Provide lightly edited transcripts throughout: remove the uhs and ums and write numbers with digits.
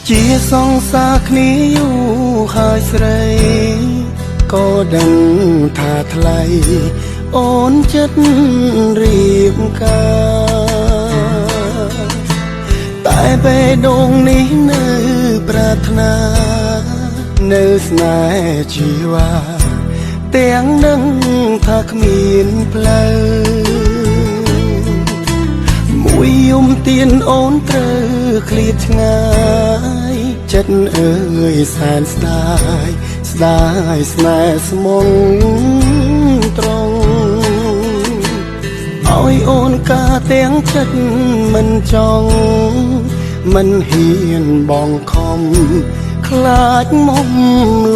ជាសងសាគ្នាយូរហើយស្រីក៏ដឹងថាថ្លៃអូនចិត្តរៀបការតែបេះដូងនេះនៅប្រាថ្នានៅស្នេហ៍ជីវ៉ាទាំងនឹងថាគ្មានផ្លូវមួយយំទៀនអូនត្រូវឃ្លាតឆ្ងាយចិត្តអើយសែនស្ដាយស្ដាយស្នេហ៍ស្មងត្រង់ឲ្យអូនកាទាំងចិត្តមិនចង់មិនហ៊ានបងខំខ្លាចមុំ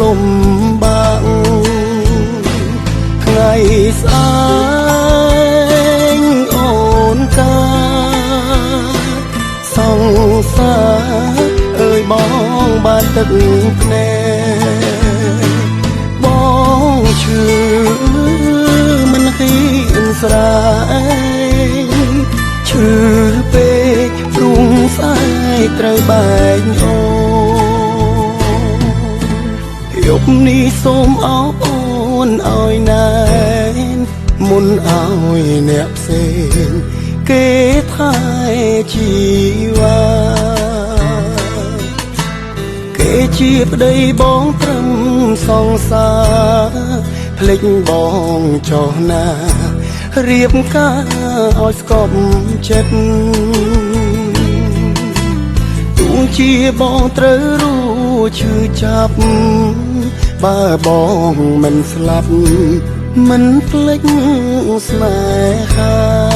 លំបាក់ថ្ងៃស្អែកអូនកាសង្សារអើយបងបានទឹកភ្នែកបងឈឺមិនហ៊ានស្រែកឈឺពេកព្រោះស្អែកត្រូវបែកអូនយប់នេះសូមអោបអូនឲ្យណែនមុនឲ្យអ្នកផ្សេងគេថែជីវ៉ាគេជាប្តីបងត្រឹមសង្សារភ្លេចបងចុះណារៀបការឲ្យស្កប់ចិត្តទោះជាបងត្រូវរੂឈឺចាប់បើបងមិនស្លាប់មិនភ្លេចស្នេហា